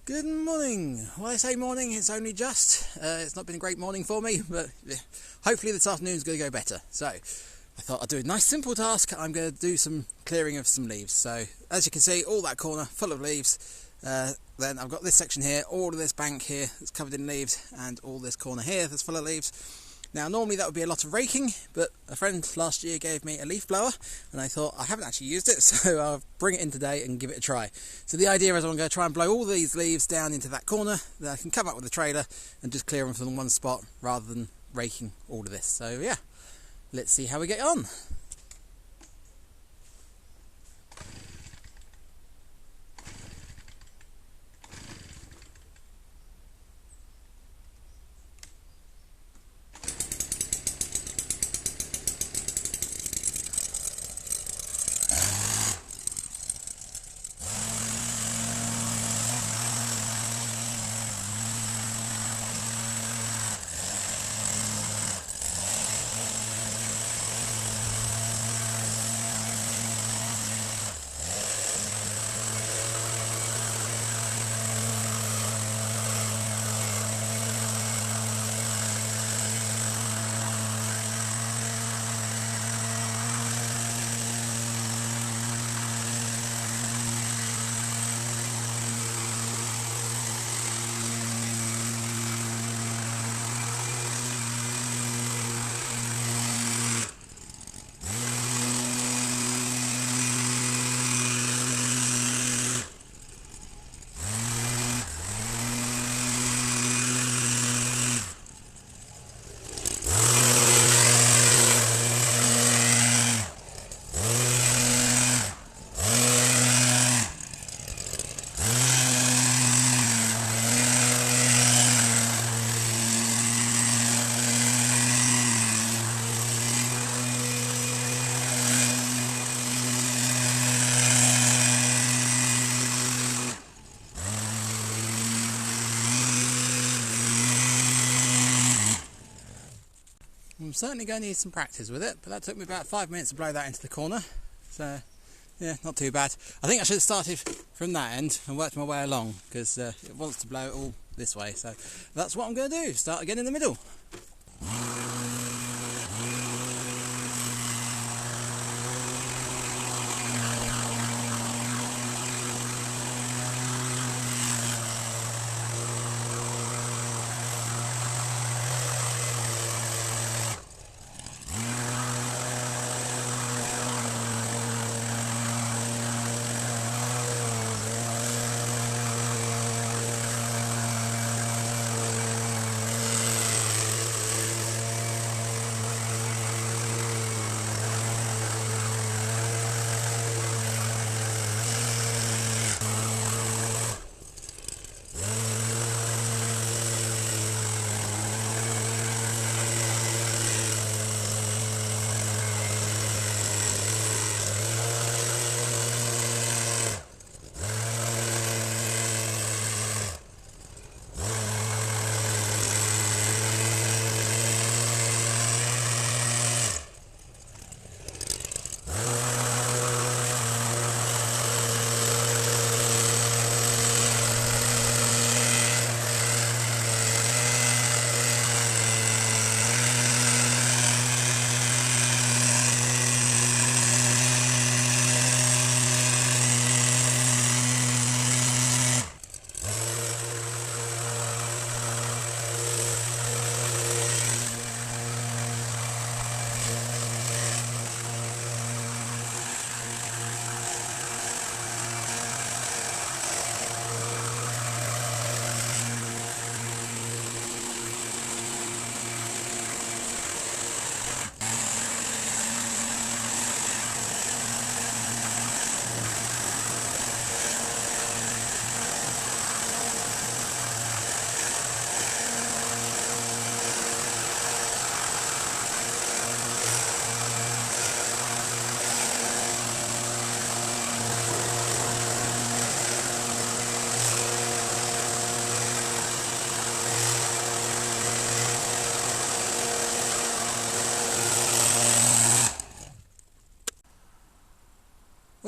Good morning. Well, I say morning, it's only just. It's not been a great morning for me, but hopefully this afternoon's going to go better. So, I thought I'd do a nice simple task. I'm going to do some clearing of some leaves. So, as you can see, all that corner full of leaves. Then I've got this section here, all of this bank here that's covered in leaves, and all this corner here that's full of leaves. Now, normally that would be a lot of raking, but a friend last year gave me a leaf blower, and I thought I haven't actually used it, so I'll bring it in today and give it a try. So the idea is I'm going to try and blow all these leaves down into that corner, then I can come up with a trailer and just clear them from one spot rather than raking all of this. So yeah, let's see how we get on. I'm certainly going to need some practice with it, but that took me about 5 minutes to blow that into the corner, so yeah, not too bad. I think I should have started from that end and worked my way along, because it wants to blow it all this way, so that's what I'm going to do, start again in the middle.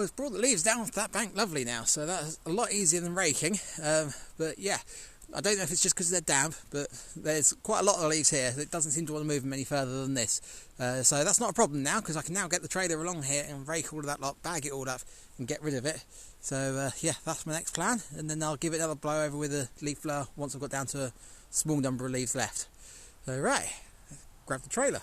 Well, it's brought the leaves down off that bank lovely now, so that's a lot easier than raking. But yeah, I don't know if it's just because they're damp, but there's quite a lot of leaves here. It doesn't seem to want to move them any further than this. So that's not a problem now, because I can now get the trailer along here and rake all of that lot, bag it all up and get rid of it. So yeah, that's my next plan, and then I'll give it another blow over with a leaf blower once I've got down to a small number of leaves left. So right, grab the trailer.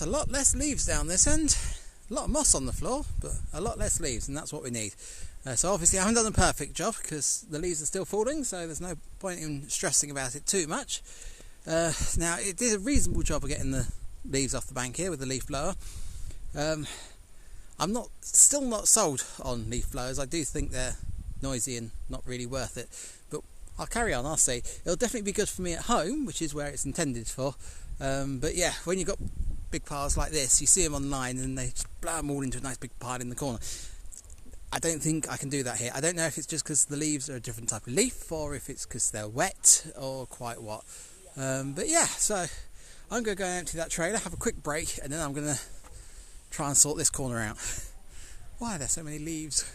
a lot less leaves down this end. A lot of moss on the floor, but a lot less leaves, and that's what we need. So obviously I haven't done a perfect job because the leaves are still falling, so there's no point in stressing about it too much. Now it did a reasonable job of getting the leaves off the bank here with the leaf blower. I'm still not sold on leaf blowers. I do think they're noisy and not really worth it, but I'll carry on. I'll see. It'll definitely be good for me at home, which is where it's intended for. But yeah, when you've got big piles like this, you see them online and they just blow them all into a nice big pile in the corner. I don't think I can do that here. I don't know if it's just because the leaves are a different type of leaf, or if it's because they're wet, or quite what. But yeah, so I'm going to go and empty that trailer, have a quick break, and then I'm going to try and sort this corner out. Why are there so many leaves?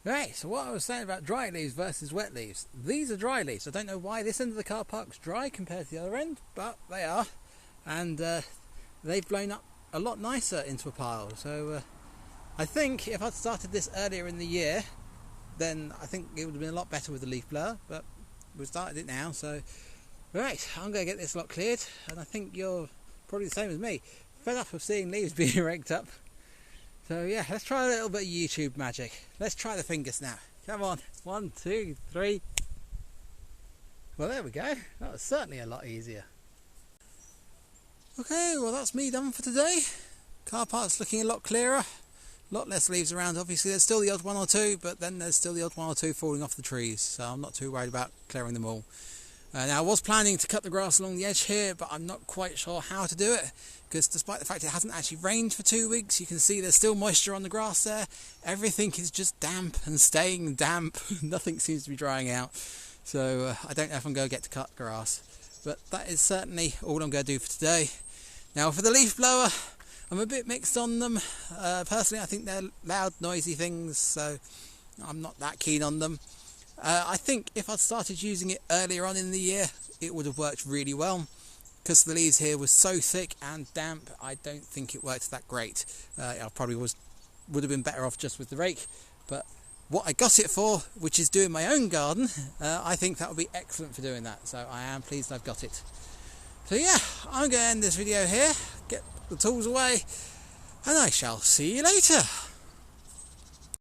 Right, so what I was saying about dry leaves versus wet leaves. These are dry leaves. I don't know why this end of the car park's dry compared to the other end, but they are. And they've blown up a lot nicer into a pile. So I think if I'd started this earlier in the year, then I think it would have been a lot better with the leaf blower. But we've started it now, so... Right, I'm going to get this lot cleared. And I think you're probably the same as me. Fed up of seeing leaves being raked up. So yeah, let's try a little bit of YouTube magic. Let's try the fingers now. Come on. 1, 2, 3. Well, there we go. That was certainly a lot easier. Okay, well that's me done for today. Car park's looking a lot clearer. A lot less leaves around. Obviously there's still the odd one or two, but then there's still the odd one or two falling off the trees. So I'm not too worried about clearing them all. Now I was planning to cut the grass along the edge here, but I'm not quite sure how to do it, because despite the fact it hasn't actually rained for 2 weeks, you can see there's still moisture on the grass there. Everything is just damp and staying damp. Nothing seems to be drying out. So I don't know if I'm going to get to cut grass, but that is certainly all I'm going to do for today. Now for the leaf blower, I'm a bit mixed on them. Personally I think they're loud, noisy things, so I'm not that keen on them. I think if I'd started using it earlier on in the year, it would have worked really well. Because the leaves here were so thick and damp, I don't think it worked that great. I probably would have been better off just with the rake. But what I got it for, which is doing my own garden, I think that would be excellent for doing that. So I am pleased I've got it. So yeah, I'm going to end this video here, get the tools away, and I shall see you later.